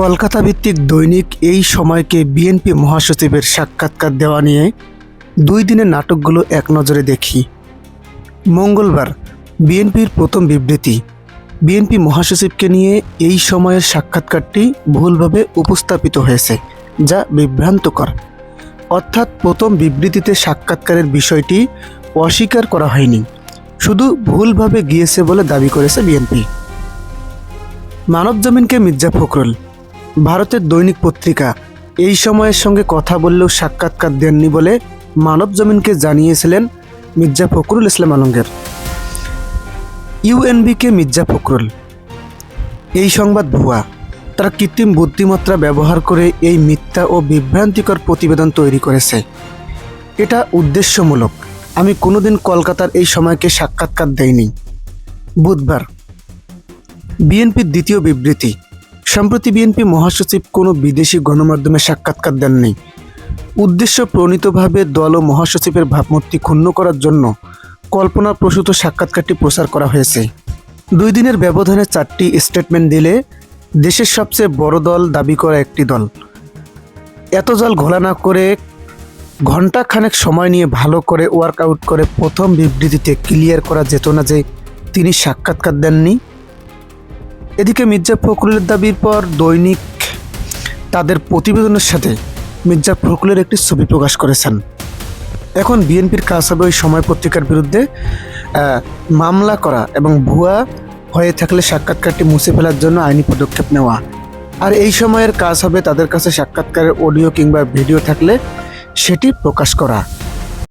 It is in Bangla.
কলকাতা ভিত্তিক দৈনিক এই সময়কে বিএনপি মহাসচিবের সাক্ষাৎকার দেওয়া নিয়ে 2 দিনের নাটকগুলো এক নজরে দেখি। মঙ্গলবার বিএনপির প্রথম বিবৃতি। বিএনপি মহাসচিবকে নিয়ে এই সময়ের সাক্ষাৎকারটি ভুলভাবে উপস্থাপিত হয়েছে, যা বিভ্রান্তকর। অর্থাৎ প্রথম বিবৃতিতে সাক্ষাৎকারের বিষয়টি অস্বীকার করা হয়নি, শুধু ভুলভাবে গিয়েছে বলে দাবি করেছে বিএনপি। মানবজমিনকে মির্জা ফখরুল। ভারতের দৈনিক পত্রিকা এই সময়ের সঙ্গে কথা বললেও সাক্ষাৎকার দেননি বলে মানবজমিনকে জানিয়েছিলেন মির্জা ফখরুল ইসলাম আলমগীর। ইউএনবিকে মির্জা ফখরুল। এই সংবাদ ভুয়া। তারা কৃত্রিম বুদ্ধিমত্তা ব্যবহার করে এই মিথ্যা ও বিভ্রান্তিকর প্রতিবেদন তৈরি করেছে। এটা উদ্দেশ্যমূলক। আমি কোনোদিন কলকাতার এই সময়কে সাক্ষাৎকার দেইনি। বুধবার বিএনপির দ্বিতীয় বিবৃতি। সম্প্রতি বিএনপি মহাসচিব কোনো বিদেশি গণমাধ্যমে সাক্ষাৎকার দেননি। উদ্দেশ্য প্রণীতভাবে দল ও মহাসচিবের ভাবমূর্তি ক্ষুণ্ণ করার জন্য কল্পনাপ্রসূত সাক্ষাৎকারটি প্রচার করা হয়েছে। 2 দিনের ব্যবধানে 4টি স্টেটমেন্ট দিলে দেশের সবচেয়ে বড় দল দাবি করা একটি দল এত জল ঘোলা না করে ঘণ্টাখানেক সময় নিয়ে ভালো করে ওয়ার্কআউট করে প্রথম বিবৃতিতে ক্লিয়ার করা যেত না যে তিনি সাক্ষাৎকার দেননি। এদিকে মির্জা ফখরুলের দাবির পর দৈনিক তাদের প্রতিবেদনের সাথে মির্জা ফখরুলের একটি ছবি প্রকাশ করেছেন। এখন বিএনপির কাজ হবে ওই সময় পত্রিকার বিরুদ্ধে মামলা করা এবং ভুয়া হয়ে থাকলে সাক্ষাৎকারটি মুছে ফেলার জন্য আইনি পদক্ষেপ নেওয়া। আর এই সময়ের কাজ হবে তাদের কাছে সাক্ষাৎকারের অডিও কিংবা ভিডিও থাকলে সেটি প্রকাশ করা।